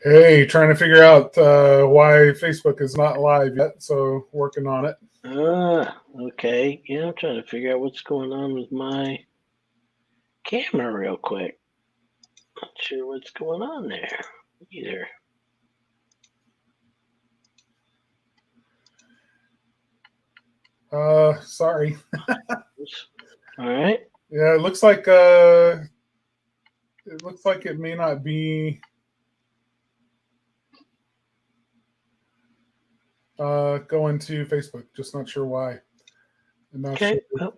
Hey, trying to figure out why Facebook is not live yet, so working on it. Okay. Yeah, I'm trying to figure out what's going on with my camera real quick. Not sure what's going on there either. Sorry. All right. Yeah, it looks like it may not be going to Facebook. Just not sure why. I'm not Okay. sure.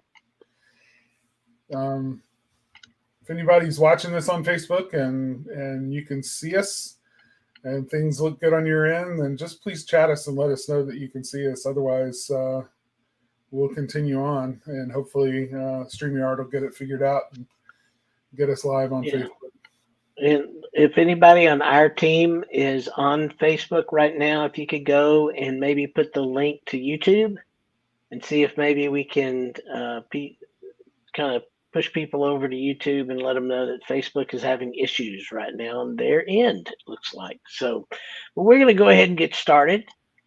Um, if anybody's watching this on Facebook and you can see us and things look good on your end, then just please chat us and let us know that you can see us. Otherwise, we'll continue on and hopefully StreamYard will get it figured out and get us live on Yeah. Facebook. And if anybody on our team is on Facebook right now, if you could go and maybe put the link to YouTube and see if maybe we can kind of push people over to YouTube and let them know that Facebook is having issues right now on their end, it looks like. So, well, we're going to go ahead and get started.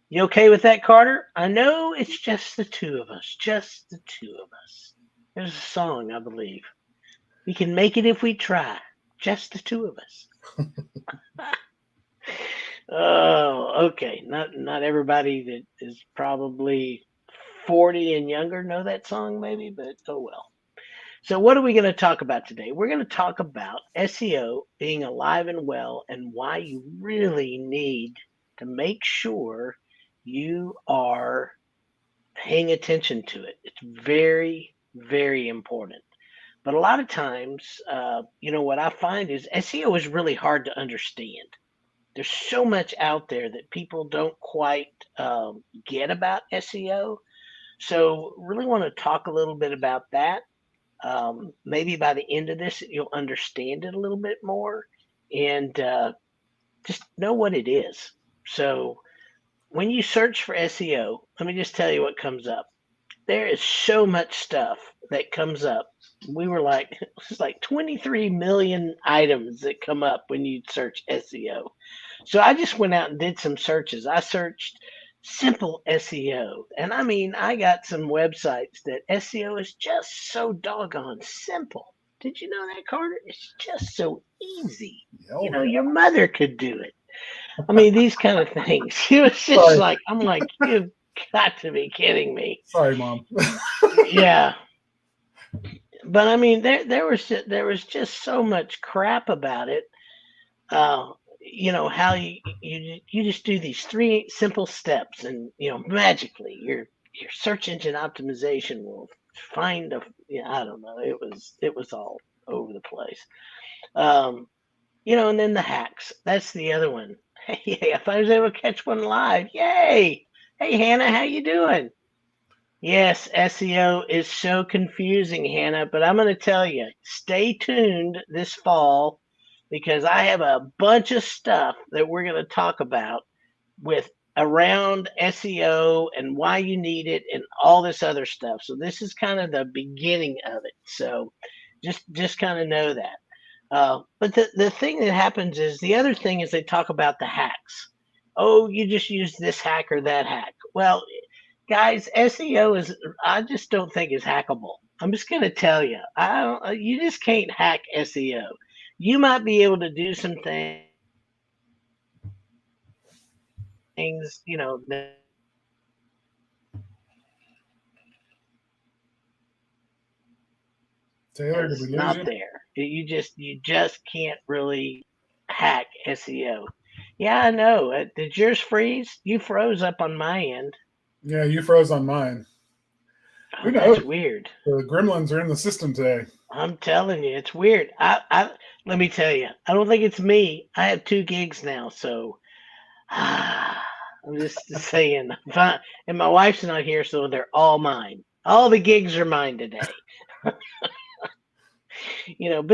You okay with that, Carter? I know it's just the two of us, just the two of us. There's a song, I believe. We can make it if we try, just the two of us. Oh, okay. Not everybody that is probably 40 and younger know that song, maybe, but oh well. So, what are we going to talk about today? We're going to talk about SEO being alive and well and why you really need to make sure you are paying attention to it. It's very, very important. But a lot of times, what I find is SEO is really hard to understand. There's so much out there that people don't quite get about SEO. So, really want to talk a little bit about that. Maybe by the end of this, you'll understand it a little bit more and just know what it is. So, when you search for SEO, let me just tell you what comes up. There is so much stuff that comes up. We were like, it's like 23 million items that come up when you search SEO. So I just went out and did some searches. I searched simple SEO. And I mean, I got some websites that SEO is just so doggone simple. Did you know that, Carter? It's just so easy. Oh yeah. Your mother could do it. I mean, these kind of things. It was just Sorry, like, I'm like, you've got to be kidding me. sorry, mom. Yeah. But I mean, there was just so much crap about it. How you just do these three simple steps, and magically your search engine optimization will find a. I don't know. It was all over the place. Um, and then the hacks. That's the other one. Hey, if I was able to catch one live, yay! Hey, Hannah, how you doing? Yes, SEO is so confusing, Hannah, but I'm going to tell you, stay tuned this fall because I have a bunch of stuff that we're going to talk about with around SEO and why you need it and all this other stuff. So this is kind of the beginning of it. So just kind of know that. But the thing that happens is the other thing is they talk about the hacks. Oh, you just use this hack or that hack. Well, guys, SEO is I just don't think is hackable. I'm just gonna tell you, I don't, you just can't hack SEO. You might be able to do some things, Taylor, did we that's lose not you? there. You just can't really hack SEO. Yeah, I know. Did yours freeze? You froze up on my end. Yeah, you froze on mine. Oh, Who that's knows? weird. The gremlins are in the system today. I'm telling you, it's weird. I let me tell you, I don't think it's me. I have two gigs now, so I'm just saying. And my wife's not here, so they're all mine. All the gigs are mine today. But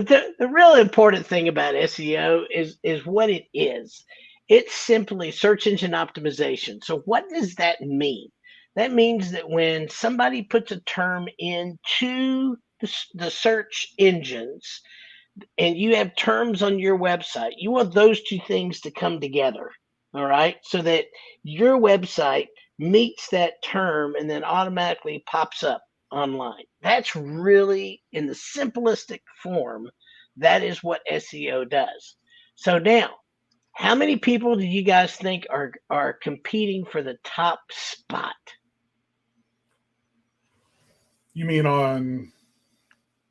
the real important thing about SEO is what it is. It's simply search engine optimization. So what does that mean? That means that when somebody puts a term into the search engines, and you have terms on your website, you want those two things to come together, all right? So that your website meets that term and then automatically pops up online. That's really, in the simplistic form, that is what SEO does. So now, how many people do you guys think are competing for the top spot? You mean on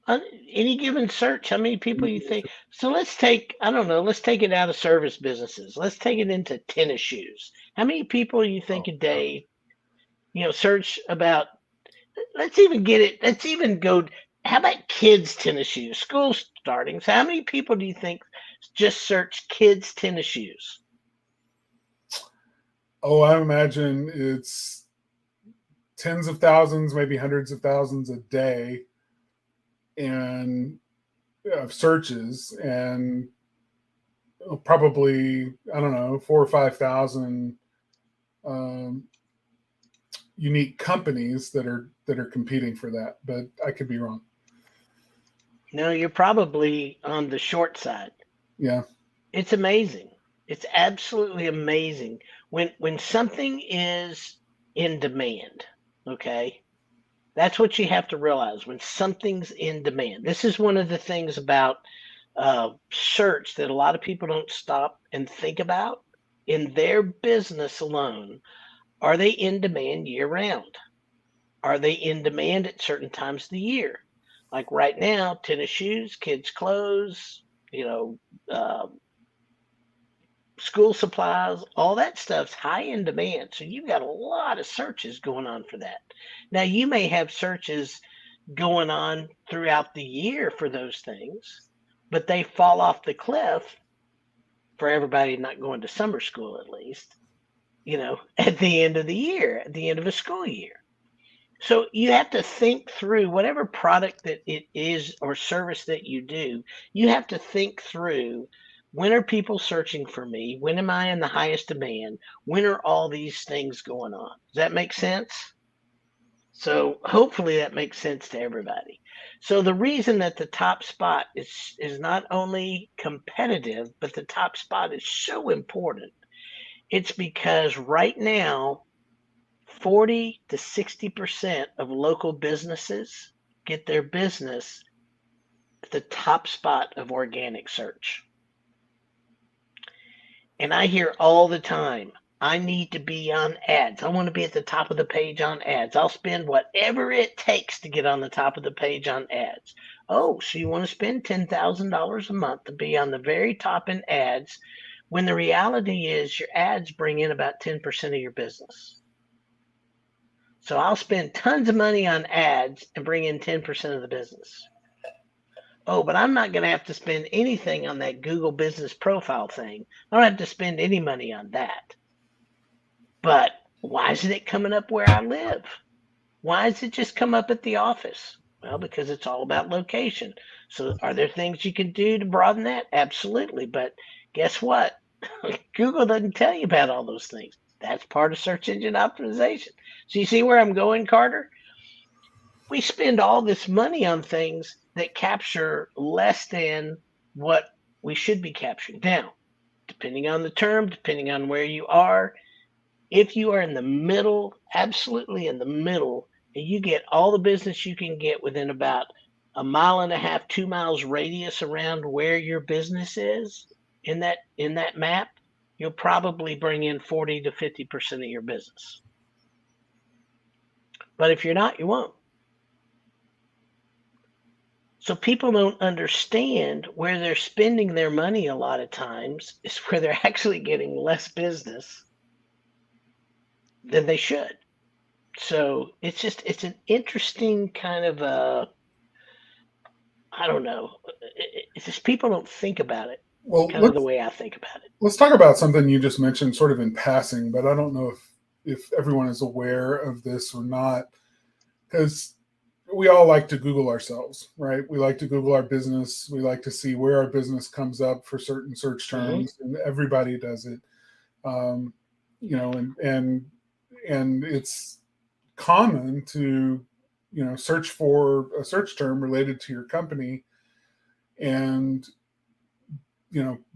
On any given search, how many people you think? So let's take, I don't know, let's take it out of service businesses. Let's take it into tennis shoes. How many people you think a day, search about, let's even go, how about kids tennis shoes, school starting? So how many people do you think just search kids tennis shoes? Oh, I imagine it's tens of thousands, maybe hundreds of thousands a day, and of searches, and probably, I don't know, 4 or 5 thousand um, unique companies that are competing for that. But I could be wrong. No, you're probably on the short side. Yeah. It's amazing. It's absolutely amazing when something is in demand, okay? That's what you have to realize when something's in demand. This is one of the things about search that a lot of people don't stop and think about. In their business alone, are they in demand year round? Are they in demand at certain times of the year? Like right now, tennis shoes, kids' clothes, you know, uh, school supplies, all that stuff's high in demand. So you've got a lot of searches going on for that. Now, you may have searches going on throughout the year for those things, but they fall off the cliff for everybody not going to summer school, at least, at the end of the year, at the end of a school year. So you have to think through whatever product that it is or service that you do, you have to think through, when are people searching for me? When am I in the highest demand? When are all these things going on? Does that make sense? So hopefully that makes sense to everybody. So the reason that the top spot is not only competitive, but the top spot is so important. It's because right now 40 to 60% of local businesses get their business at the top spot of organic search. And I hear all the time, I need to be on ads. I want to be at the top of the page on ads. I'll spend whatever it takes to get on the top of the page on ads. Oh, so you want to spend $10,000 a month to be on the very top in ads, when the reality is your ads bring in about 10% of your business. So I'll spend tons of money on ads and bring in 10% of the business. Oh, but I'm not going to have to spend anything on that Google business profile thing. I don't have to spend any money on that. But why isn't it coming up where I live? Why does it just come up at the office? Well, because it's all about location. So are there things you can do to broaden that? Absolutely. But guess what? Google doesn't tell you about all those things. That's part of search engine optimization. So you see where I'm going, Carter? We spend all this money on things that capture less than what we should be capturing. Now, depending on the term, depending on where you are, if you are in the middle, absolutely in the middle, and you get all the business you can get within about a mile and a half, 2 miles radius around where your business is in that map, you'll probably bring in 40 to 50% of your business. But if you're not, you won't. So people don't understand where they're spending their money a lot of times is where they're actually getting less business than they should. So it's an interesting kind of I don't know. It's just people don't think about it Well, kind of the way I think about it. let's talk about something you just mentioned, sort of in passing, but I don't know if everyone is aware of this or not, because we all like to Google ourselves, right? We like to Google our business. We like to see where our business comes up for certain search terms, and everybody does it. Um, and it's common to search for a search term related to your company, and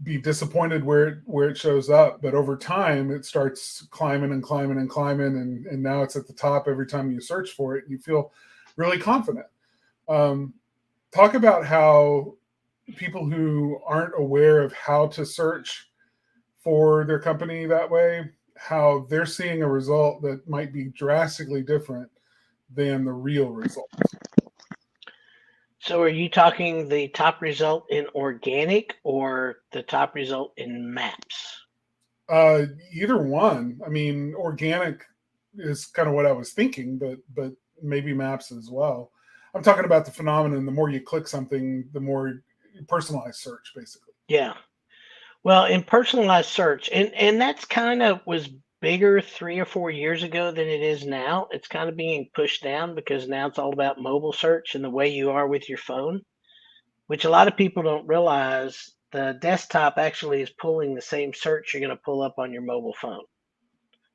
be disappointed where it shows up. But over time, it starts climbing and climbing and climbing, and now it's at the top every time you search for it. You feel really confident. Talk about how people who aren't aware of how to search for their company that way, how they're seeing a result that might be drastically different than the real result. So are you talking the top result in organic or the top result in maps? Either one. I mean, organic is kind of what I was thinking, but maybe maps as well. I'm talking about the phenomenon. The more you click something, the more personalized search, basically. Yeah. Well, in personalized search, and that's kind of was bigger 3 or 4 years ago than it is now. It's kind of being pushed down because now it's all about mobile search and the way you are with your phone, which a lot of people don't realize. The desktop actually is pulling the same search you're going to pull up on your mobile phone,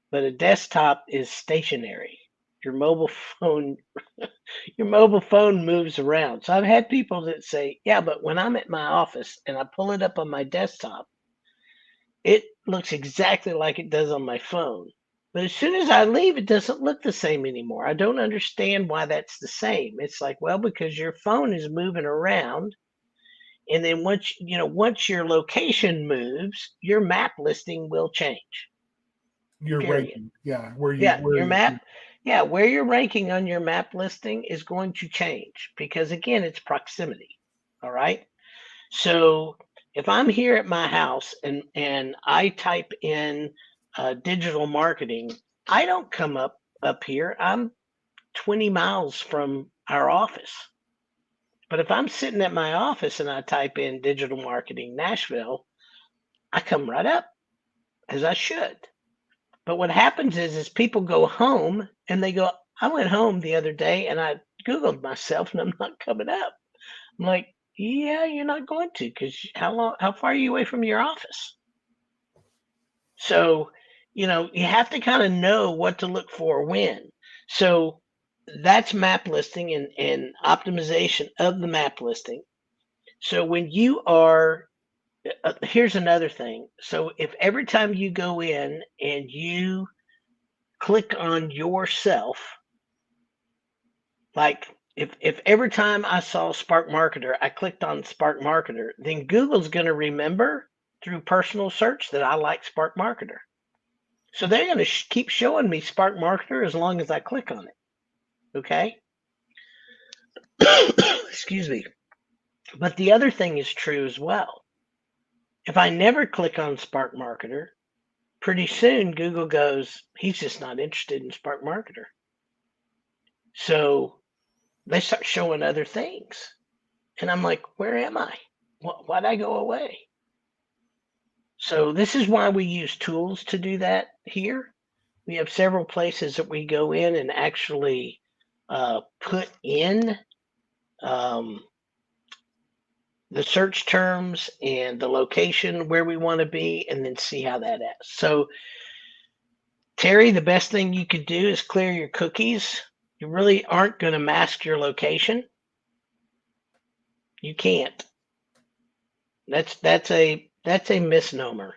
but a desktop is stationary. Your mobile phone, your mobile phone moves around. So I've had people that say, "Yeah, but when I'm at my office and I pull it up on my desktop, it looks exactly like it does on my phone. But as soon as I leave, it doesn't look the same anymore. I don't understand why that's the same." It's like, well, because your phone is moving around. And then once your location moves, your map listing will change. You're Period. ranking, yeah, where Yeah, your you. map, yeah, where you're ranking on your map listing is going to change because again, it's proximity. All right. So if I'm here at my house and I type in digital marketing, I don't come up here. I'm 20 miles from our office. But if I'm sitting at my office and I type in digital marketing Nashville, I come right up as I should. But what happens is people go home and they go, "I went home the other day and I Googled myself and I'm not coming up." I'm like, "Yeah, you're not going to, because how far are you away from your office?" So, you have to kind of know what to look for when. So that's map listing and optimization of the map listing. So when you are, here's another thing. So if every time you go in and you click on yourself, like if every time I saw Spark Marketer, I clicked on Spark Marketer, then Google's going to remember through personal search that I like Spark Marketer. So they're going to keep showing me Spark Marketer as long as I click on it. Okay. Excuse me. But the other thing is true as well. If I never click on Spark Marketer, pretty soon Google goes, "He's just not interested in Spark Marketer." So they start showing other things. And I'm like, "Where am I? Why'd I go away?" So this is why we use tools to do that here. We have several places that we go in and actually put in um, the search terms and the location where we want to be, and then see how that is. So, Terry, the best thing you could do is clear your cookies. You really aren't going to mask your location. You can't. That's a misnomer.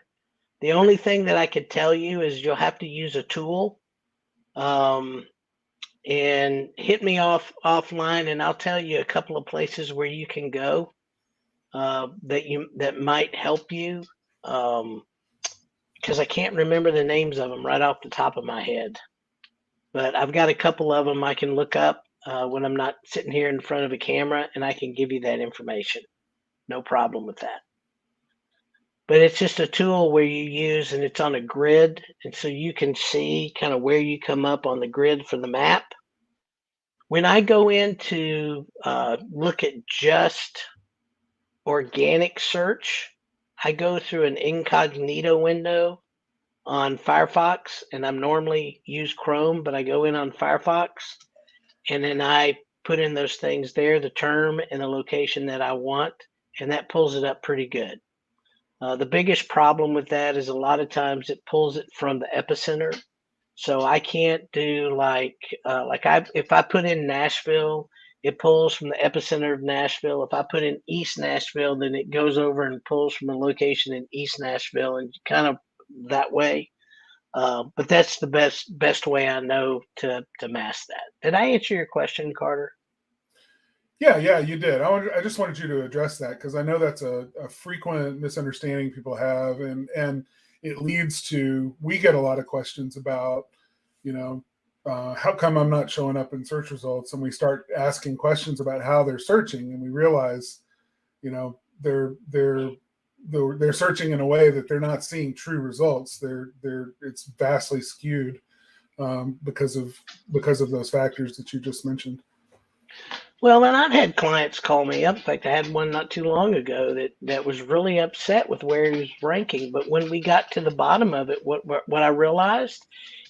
The only thing that I could tell you is you'll have to use a tool. And hit me offline, and I'll tell you a couple of places where you can go that might help you. Because I can't remember the names of them right off the top of my head, but I've got a couple of them I can look up when I'm not sitting here in front of a camera, and I can give you that information. No problem with that. But it's just a tool where you use, and it's on a grid, and so you can see kind of where you come up on the grid for the map. When I go in to look at just organic search, I go through an incognito window on Firefox, and I'm normally use Chrome, but I go in on Firefox, and then I put in those things there, the term and the location that I want, and that pulls it up pretty good. The biggest problem with that is a lot of times it pulls it from the epicenter. So I can't do if I put in Nashville It pulls from the epicenter of Nashville. If I put in East Nashville, then it goes over and pulls from a location in East Nashville, and kind of that way. But that's the best way I know to mask that. Did I answer your question, Carter? Yeah, you did. I just wanted you to address that because I know that's a frequent misunderstanding people have, and it leads to, we get a lot of questions about, you know, how come I'm not showing up in search results, and we start asking questions about how they're searching, and we realize, you know, they're searching in a way that they're not seeing true results. It's vastly skewed because of those factors that you just mentioned. Well, and I've had clients call me up. In fact, I had one not too long ago that was really upset with where he was ranking. But when we got to the bottom of it, what I realized,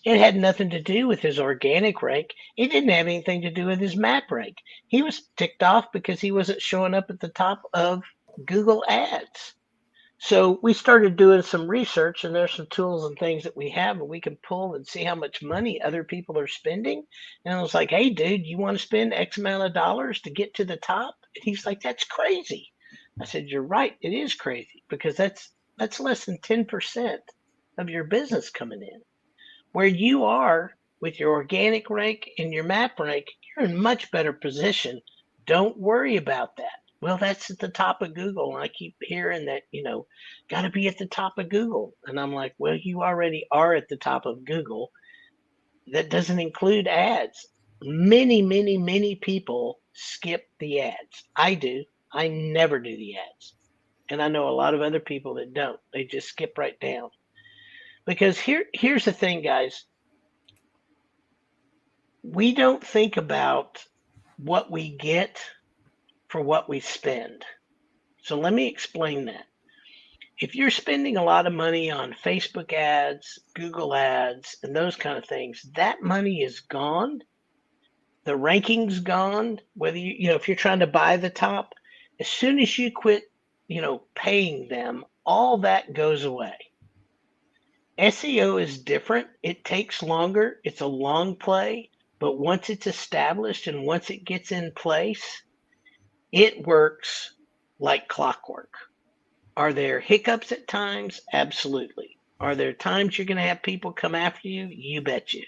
it had nothing to do with his organic rank. It didn't have anything to do with his map rank. He was ticked off because he wasn't showing up at the top of Google Ads. So we started doing some research, and there's some tools and things that we have, and we can pull and see how much money other people are spending. And I was like, "Hey, dude, you want to spend X amount of dollars to get to the top?" And he's like, "That's crazy." I said, "You're right. It is crazy because that's less than 10% of your business coming in. Where you are with your organic rank and your map rank, you're in much better position. Don't worry about that." Well, that's at the top of Google. And I keep hearing that, got to be at the top of Google. And I'm like, well, you already are at the top of Google. That doesn't include ads. Many, many, many people skip the ads. I do. I never do the ads. And I know a lot of other people that don't. They just skip right down. Because here's the thing, guys. We don't think about what we get for what we spend. So let me explain that. If you're spending a lot of money on Facebook ads, Google ads, and those kind of things, that money is gone. The ranking's gone. Whether if you're trying to buy the top, as soon as you quit, paying them, all that goes away. SEO is different. It takes longer. It's a long play, but once it's established and once it gets in place, it works like clockwork. Are there hiccups at times? Absolutely. Are there times you're going to have people come after you? You bet you.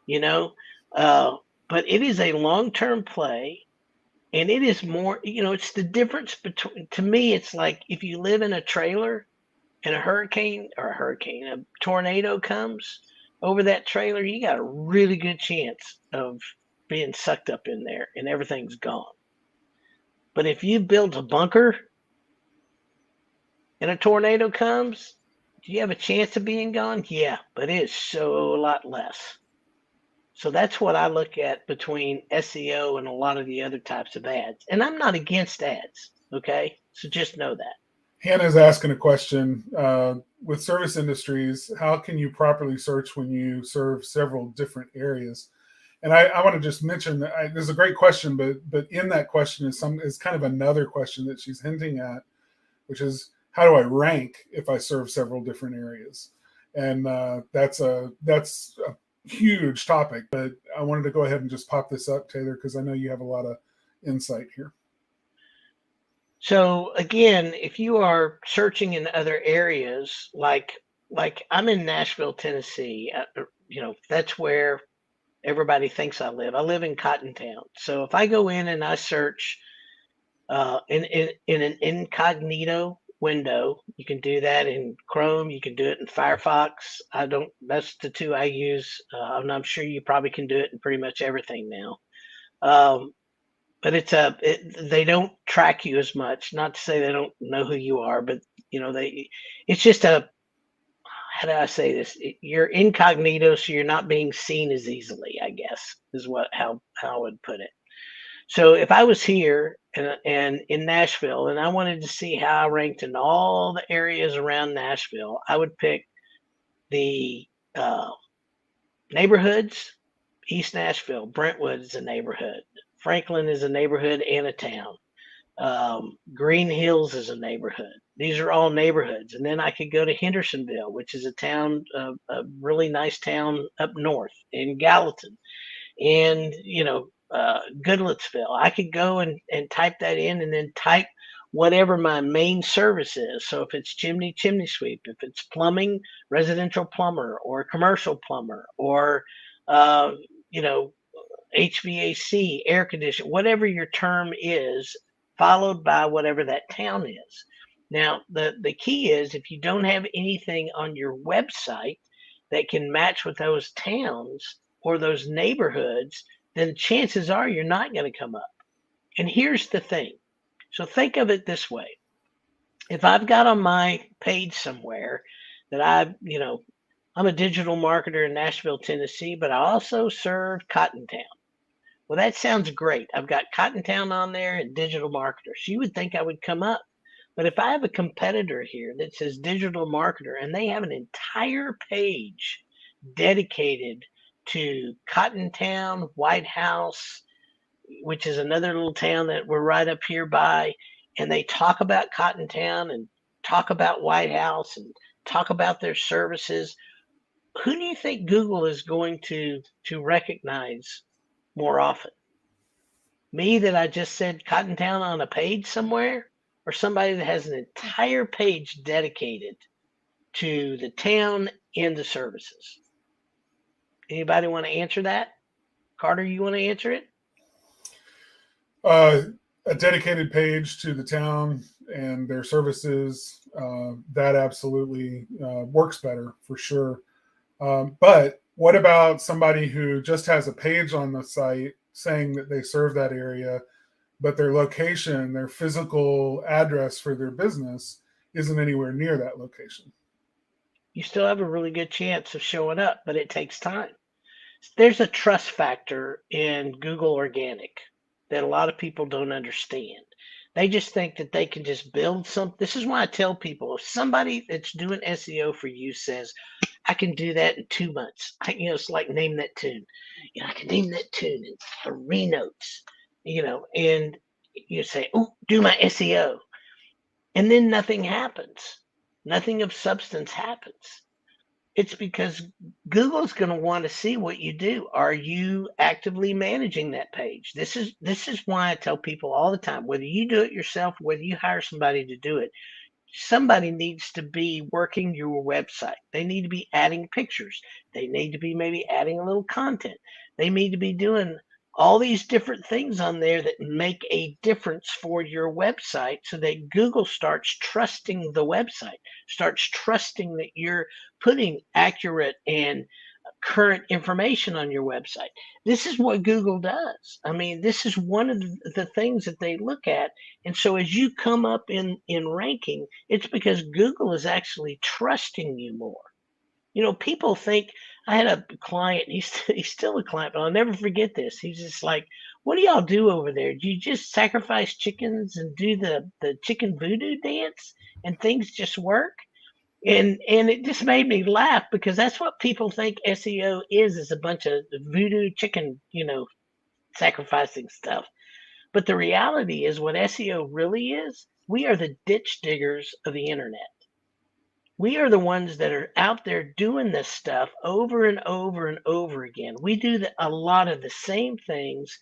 You know, but it is a long-term play, and it is more. It's the difference between. To me, it's like if you live in a trailer and a tornado comes over that trailer, you got a really good chance of being sucked up in there, and everything's gone. But if you build a bunker and a tornado comes, do you have a chance of being gone? Yeah, but it is so a lot less. So that's what I look at between SEO and a lot of the other types of ads. And I'm not against ads, okay? So just know that. Hannah's asking a question. With service industries, how can you properly search when you serve several different areas? And I want to just mention that this is a great question, but in that question is kind of another question that she's hinting at, which is, how do I rank if I serve several different areas? And that's a huge topic. But I wanted to go ahead and just pop this up, Taylor, because I know you have a lot of insight here. So again, if you are searching in other areas, like I'm in Nashville, Tennessee, that's where everybody thinks I live. I live in Cottontown. So if I go in and I search in an incognito window, you can do that in Chrome. You can do it in Firefox. That's the two I use. And I'm sure you probably can do it in pretty much everything now. But they don't track you as much. Not to say they don't know who you are, but it's just how do I say this? You're incognito, so you're not being seen as easily, I guess, is how I would put it. So if I was here and in Nashville and I wanted to see how I ranked in all the areas around Nashville, I would pick the neighborhoods. East Nashville, Brentwood is a neighborhood. Franklin is a neighborhood and a town. Green Hills is a neighborhood. These are all neighborhoods. And then I could go to Hendersonville, which is a town, a really nice town up north, in Gallatin. And, Goodlettsville. I could go and type that in and then type whatever my main service is. So if it's chimney sweep, if it's plumbing, residential plumber or commercial plumber, or uh, you know, HVAC, air conditioning, whatever your term is, followed by whatever that town is. Now, the key is if you don't have anything on your website that can match with those towns or those neighborhoods, then chances are you're not going to come up. And here's the thing. So think of it this way. If I've got on my page somewhere that I'm a digital marketer in Nashville, Tennessee, but I also serve Cottontown. Well, that sounds great. I've got Cottontown on there and digital marketers. You would think I would come up. But if I have a competitor here that says digital marketer and they have an entire page dedicated to Cottontown, White House, which is another little town that we're right up here by, and they talk about Cottontown and talk about White House and talk about their services, who do you think Google is going to recognize more often? Me that I just said Cottontown on a page somewhere, or somebody that has an entire page dedicated to the town and the services? Anybody want to answer that? Carter, you want to answer it? A dedicated page to the town and their services, that absolutely works better for sure. But what about somebody who just has a page on the site saying that they serve that area, but their location, their physical address for their business isn't anywhere near that location? You still have a really good chance of showing up, but it takes time. There's a trust factor in Google Organic that a lot of people don't understand. They just think that they can just build something. This is why I tell people if somebody that's doing SEO for you says, I can do that in 2 months. It's like name that tune. I can name that tune in 3 notes, and you say, oh, do my SEO. And then nothing happens. Nothing of substance happens. It's because Google's going to want to see what you do. Are you actively managing that page? This is why I tell people all the time, whether you do it yourself, whether you hire somebody to do it, somebody needs to be working your website. They need to be adding pictures. They need to be maybe adding a little content. They need to be doing all these different things on there that make a difference for your website so that Google starts trusting the website, starts trusting that you're putting accurate and current information on your website. This is what Google does. I mean, this is one of the things that they look at. And so as you come up in ranking, it's because Google is actually trusting you more. People think I had a client, he's still a client, but I'll never forget this. He's just like, what do y'all do over there? Do you just sacrifice chickens and do the chicken voodoo dance and things just work? And it just made me laugh because that's what people think SEO is a bunch of voodoo chicken, sacrificing stuff. But the reality is what SEO really is, we are the ditch diggers of the internet. We are the ones that are out there doing this stuff over and over and over again. We do a lot of the same things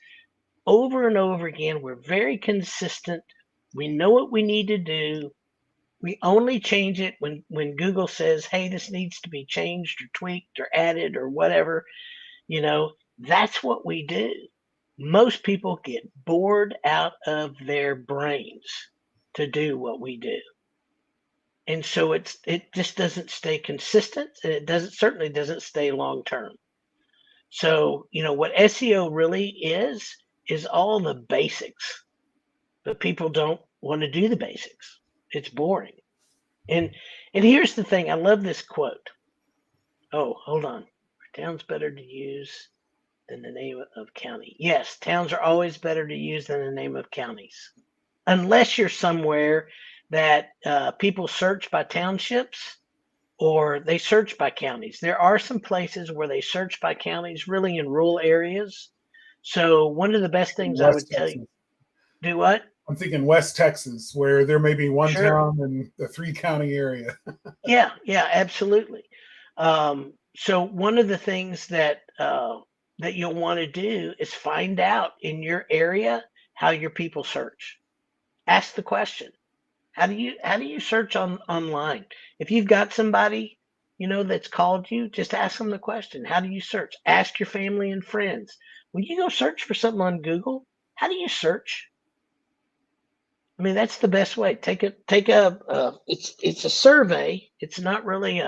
over and over again. We're very consistent. We know what we need to do. We only change it when Google says, hey, this needs to be changed or tweaked or added or whatever. That's what we do. Most people get bored out of their brains to do what we do. And so it just doesn't stay consistent, and it certainly doesn't stay long term. So, what SEO really is all the basics, but people don't want to do the basics. It's boring. And here's the thing. I love this quote. Oh, hold on. Are towns better to use than the name of county? Yes, towns are always better to use than the name of counties. Unless you're somewhere that people search by townships or they search by counties. There are some places where they search by counties, really in rural areas. So one of the best things I would tell you, do what? I'm thinking West Texas, where there may be one Sure. town in the 3-county area. Yeah, absolutely. So one of the things that that you'll want to do is find out in your area how your people search. Ask the question. How do you search online? If you've got somebody, that's called you, just ask them the question. How do you search? Ask your family and friends. When you go search for something on Google, how do you search? I mean, that's the best way. It's a survey. It's not really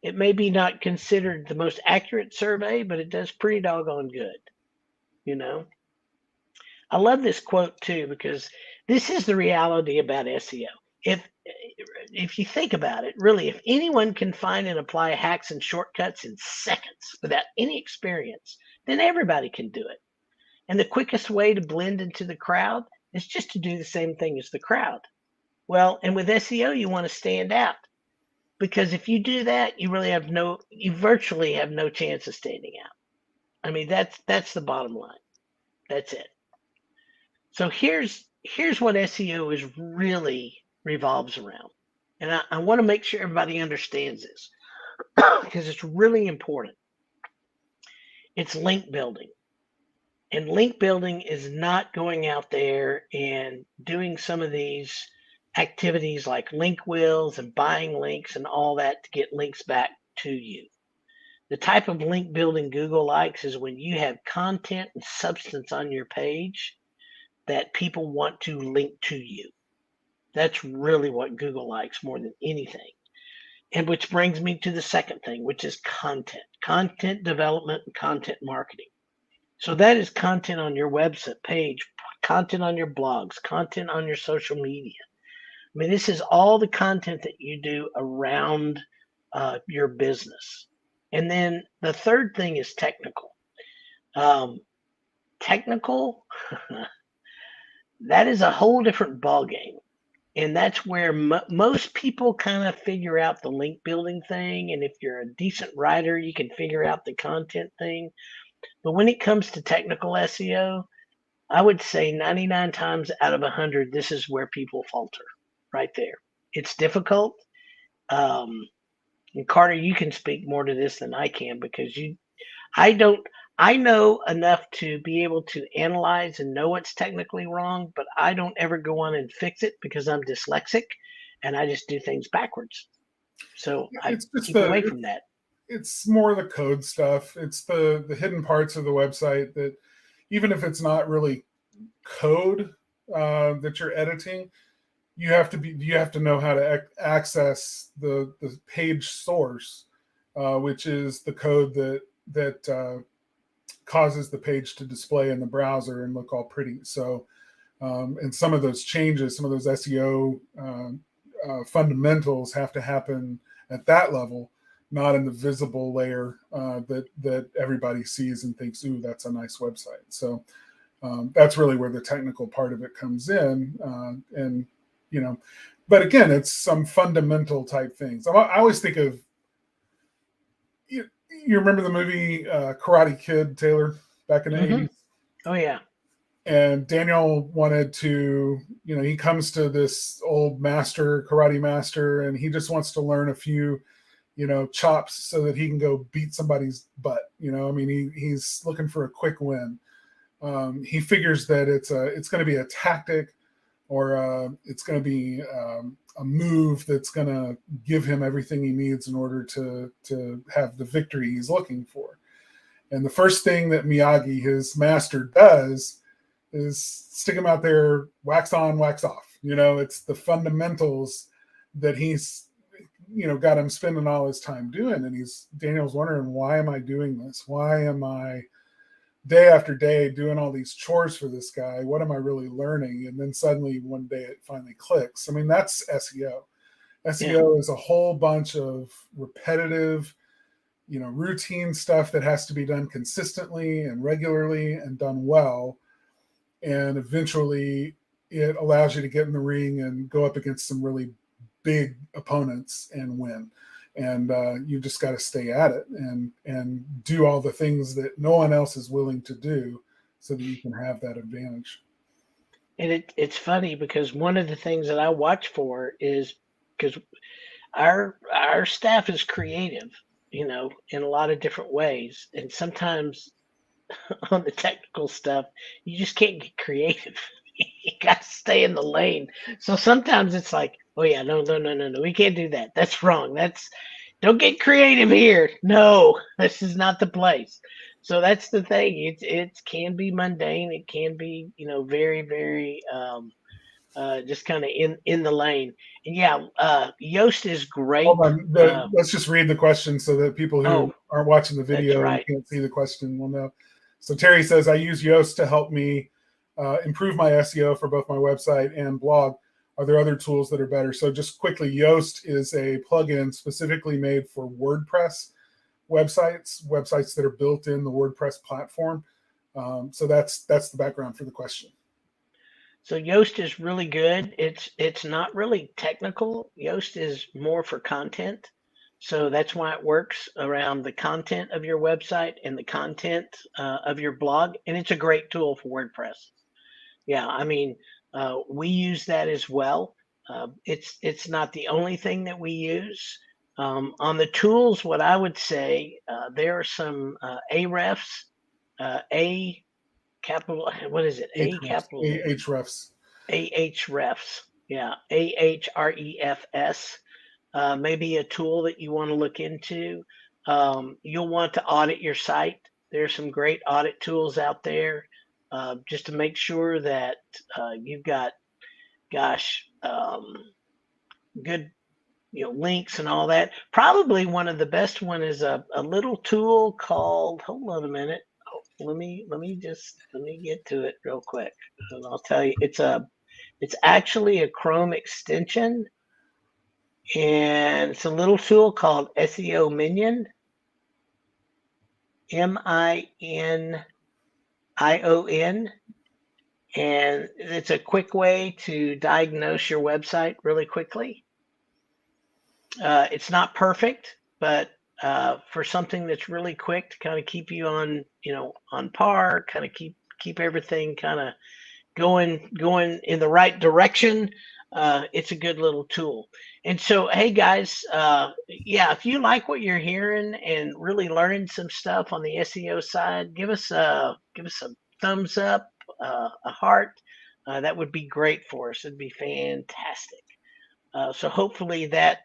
it may be not considered the most accurate survey, but it does pretty doggone good, you know? I love this quote too because this is the reality about SEO. If you think about it, really, if anyone can find and apply hacks and shortcuts in seconds without any experience, then everybody can do it. And the quickest way to blend into the crowd is just to do the same thing as the crowd. Well, and with SEO, you want to stand out because if you do that, you virtually have no chance of standing out. I mean, that's the bottom line. That's it. So here's what SEO is really revolves around. And I want to make sure everybody understands this because it's really important. It's link building. And link building is not going out there and doing some of these activities like link wheels and buying links and all that to get links back to you. The type of link building Google likes is when you have content and substance on your page that people want to link to you. That's really what Google likes more than anything. And which brings me to the second thing, which is content development and content marketing. So that is content on your website page, content on your blogs, content on your social media. I mean, this is all the content that you do around your business. And then the third thing is technical. Technical, that is a whole different ballgame. And that's where most people kind of figure out the link building thing. And if you're a decent writer, you can figure out the content thing. But when it comes to technical SEO, I would say 99 times out of 100, this is where people falter right there. It's difficult. And Carter, you can speak more to this than I can because I don't, I know enough to be able to analyze and know what's technically wrong, but I don't ever go on and fix it because I'm dyslexic and I just do things backwards. So I It's just keep away from that. it's more the code stuff. It's the hidden parts of the website that even if it's not really code that you're editing, you have to know how to access the page source, which is the code that causes the page to display in the browser and look all pretty. So, and some of those changes, some of those SEO fundamentals have to happen at that level, not in the visible layer that everybody sees and thinks, "Ooh, that's a nice website." So that's really where the technical part of it comes in, and but again, it's some fundamental type things. I always think of you remember the movie Karate Kid, Taylor, back in the 80s? Oh, yeah. And Daniel wanted to, he comes to this old karate master, and he just wants to learn a few, chops so that he can go beat somebody's butt. I mean, he's looking for a quick win. He figures that it's going to be a tactic or it's going to be a move that's going to give him everything he needs in order to have the victory he's looking for. And the first thing that Miyagi, his master, does is stick him out there, wax on, wax off. It's the fundamentals that he's, got him spending all his time doing. And Daniel's wondering, why am I doing this? Why am I day after day doing all these chores for this guy? What am I really learning? And then suddenly one day it finally clicks. I mean, that's SEO. SEO is a whole bunch of repetitive, routine stuff that has to be done consistently and regularly and done well. And eventually it allows you to get in the ring and go up against some really big opponents and win. And you just got to stay at it and do all the things that no one else is willing to do so that you can have that advantage. And it's funny because one of the things that I watch for is because our staff is creative, in a lot of different ways. And sometimes on the technical stuff, you just can't get creative. You got to stay in the lane. So sometimes it's like, oh yeah, no, no, no, no, no, we can't do that. That's wrong. Don't get creative here. No, this is not the place. So that's the thing. It can be mundane. It can be, very, very just kind of in the lane. And yeah, Yoast is Hold great. on. Let's just read the question so that people who Oh, aren't watching the that's video and right. can't see the question will know. So Terry says, I use Yoast to help me improve my SEO for both my website and blog. Are there other tools that are better? So just quickly, Yoast is a plugin specifically made for WordPress websites that are built in the WordPress platform. So that's the background for the question. So Yoast is really good. It's not really technical. Yoast is more for content. So that's why it works around the content of your website and the content of your blog. And it's a great tool for WordPress. Yeah, I mean, we use that as well. It's not the only thing that we use. On the tools, what I would say, there are some Ahrefs, A capital, what is it? A Ahrefs. capital Ahrefs. Ahrefs. Yeah, Ahrefs. Maybe a tool that you want to look into. You'll want to audit your site. There's some great audit tools out there just to make sure that you've got, good links and all that. Probably one of the best one is a little tool called. Hold on a minute. Oh, let me get to it real quick, and I'll tell you. It's actually a Chrome extension, and it's a little tool called SEO Minion, Minion, and it's a quick way to diagnose your website really quickly. It's not perfect, but for something that's really quick to kind of keep you on par, kind of keep everything kind of going in the right direction. It's a good little tool. And so, hey guys, yeah, if you like what you're hearing and really learning some stuff on the SEO side, give us a thumbs up, a heart. That would be great for us. It'd be fantastic. So hopefully that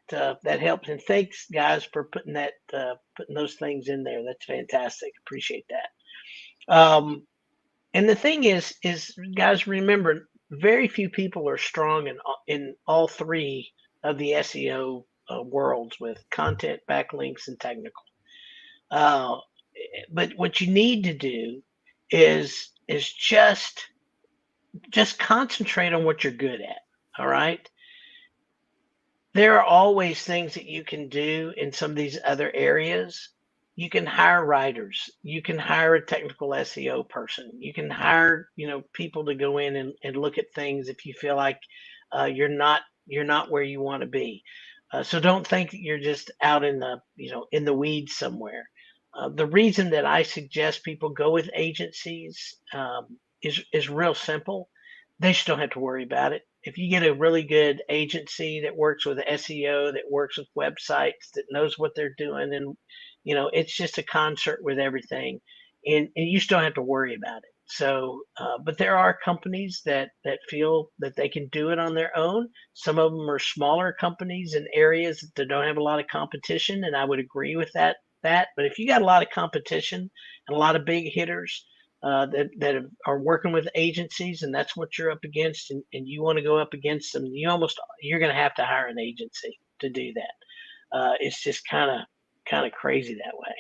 helps. And thanks guys for putting those things in there. That's fantastic. Appreciate that. And the thing is guys, remember, very few people are strong in all three of the SEO worlds with content, backlinks, and technical. But what you need to do is just concentrate on what you're good at. All right. There are always things that you can do in some of these other areas. You can hire writers. You can hire a technical SEO person. You can hire, people to go in and look at things if you feel like you're not where you want to be. So don't think that you're just out in the weeds somewhere. The reason that I suggest people go with agencies is real simple. They just don't have to worry about it. If you get a really good agency that works with SEO, that works with websites, that knows what they're doing, and it's just a concert with everything, and you just don't have to worry about it. So, but there are companies that feel that they can do it on their own. Some of them are smaller companies in areas that don't have a lot of competition, and I would agree with that. But if you got a lot of competition and a lot of big hitters that are working with agencies, and that's what you're up against, and you want to go up against them, you're going to have to hire an agency to do that. It's just kind of crazy that way.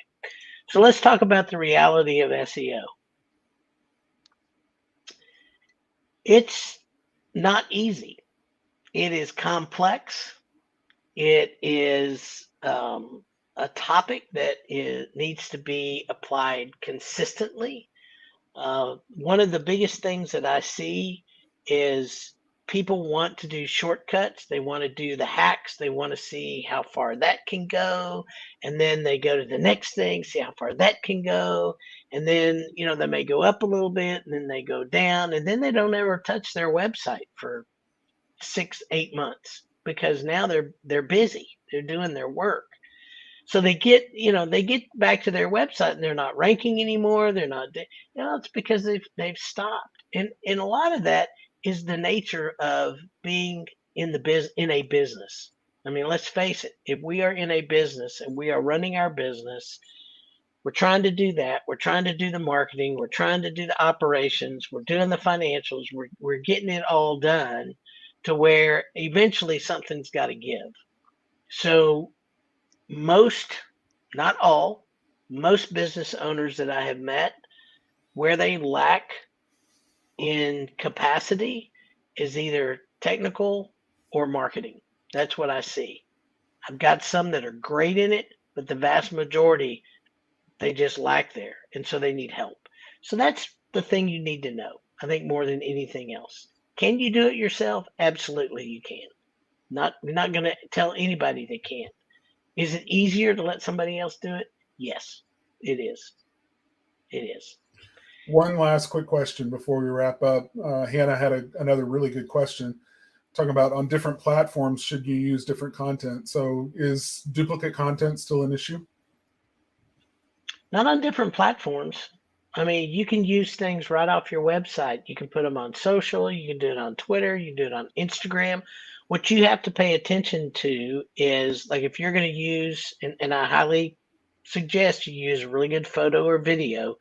So let's talk about the reality of SEO. It's not easy. It is complex. It is a topic that needs to be applied consistently. One of the biggest things that I see is people want to do shortcuts. They want to do the hacks. They want to see how far that can go. And then they go to the next thing, see how far that can go. And then, they may go up a little bit and then they go down. And then they don't ever touch their website for 6, 8 months because now they're busy. They're doing their work. So they get, they get back to their website and they're not ranking anymore. They're not, it's because they've stopped. And a lot of that is the nature of being in a business. I mean, let's face it. If we are in a business and we are running our business, we're trying to do that. We're trying to do the marketing. We're trying to do the operations. We're doing the financials. We're getting it all done to where eventually something's got to give. So most, not all, most business owners that I have met, where they lack in capacity is either technical or marketing. That's what I see. I've got some that are great in it, but the vast majority, they just lack there. And so they need help. So that's the thing you need to know, I think, more than anything else. Can you do it yourself? Absolutely, you can. You're not going to tell anybody they can't. Is it easier to let somebody else do it? Yes, it is. It is. One last quick question before we wrap up. Hannah had another really good question talking about on different platforms, should you use different content? So is duplicate content still an issue? Not on different platforms. I mean, you can use things right off your website. You can put them on social. You can do it on Twitter. You can do it on Instagram. What you have to pay attention to is, like, if you're going to use, and I highly suggest you use a really good photo or video.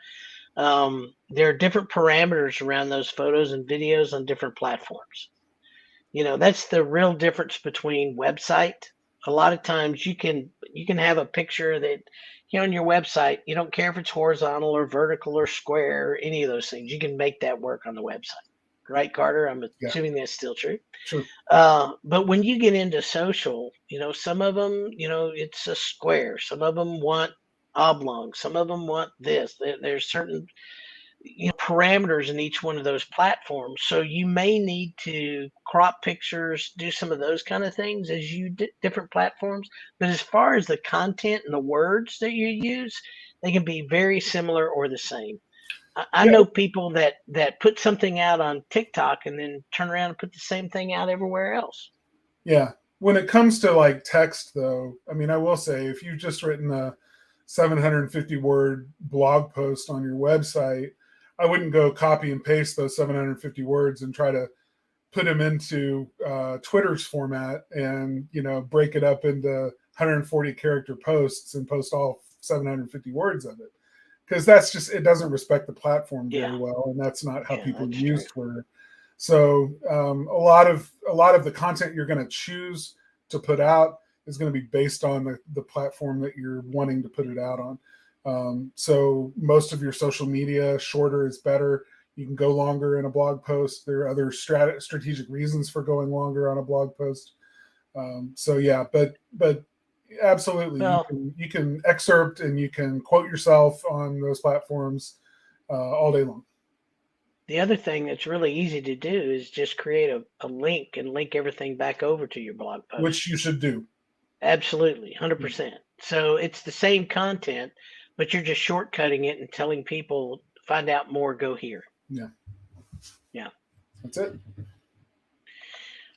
There are different parameters around those photos and videos on different platforms. That's the real difference between website. A lot of times you can have a picture that, on your website, you don't care if it's horizontal or vertical or square or any of those things. You can make that work on the website. Right, Carter? I'm Yeah, assuming that's still true. sure. But when you get into social, some of them, it's a square. Some of them want oblong. Some of them want this. There's certain parameters in each one of those platforms. So you may need to crop pictures, do some of those kind of things as you different platforms. But as far as the content and the words that you use, they can be very similar or the same. I Yeah, know people that put something out on TikTok and then turn around and put the same thing out everywhere else. yeah. When it comes to like text, though, I mean, I will say if you've just written a 750 word blog post on your website, I wouldn't go copy and paste those 750 words and try to put them into Twitter's format and break it up into 140 character posts and post all 750 words of it, because that's just, it doesn't respect the platform very Yeah, well, and that's not how yeah, people that's use true. Twitter. So a lot of the content you're going to choose to put out is going to be based on the platform that you're wanting to put it out on. So most of your social media, shorter is better. You can go longer in a blog post. There are other strategic reasons for going longer on a blog post. So yeah, but absolutely, Well, you can excerpt and you can quote yourself on those platforms all day long. the other thing that's really easy to do is just create a link and link everything back over to your blog Which post. you should do. Absolutely, Yeah. 100%. So it's the same content, but you're just shortcutting it and telling people, find out more, go here. Yeah. Yeah. That's it.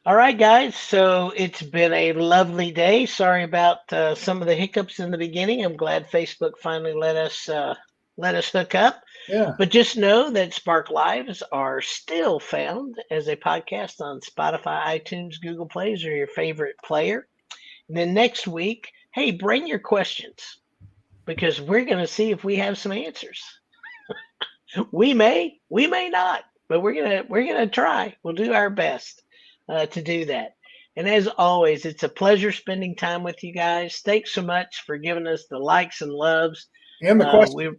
All right, guys. So it's been a lovely day. Sorry about some of the hiccups in the beginning. I'm glad Facebook finally let us hook up. Yeah. But just know that Spark Lives are still found as a podcast on Spotify, iTunes, Google Plays, or your favorite player. And then next week, hey, bring your questions because we're going to see if we have some answers. We may not, but we're gonna try. We'll do our best to do that. And as always, it's a pleasure spending time with you guys. Thanks so much for giving us the likes and loves. And the question. We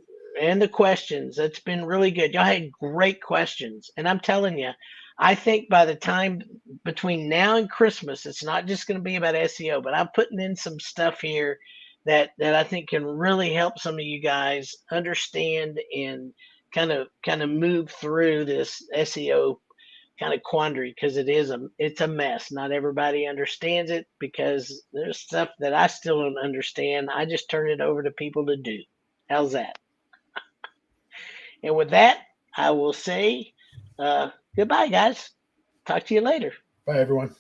and the questions. That's been really good. Y'all had great questions, and I'm telling you, I think by the time between now and Christmas, it's not just going to be about SEO, but I'm putting in some stuff here that I think can really help some of you guys understand and kind of move through this SEO kind of quandary, because it's a mess. Not everybody understands it because there's stuff that I still don't understand. I just turn it over to people to do. How's that? And with that, I will say goodbye, guys. Talk to you later. Bye, everyone.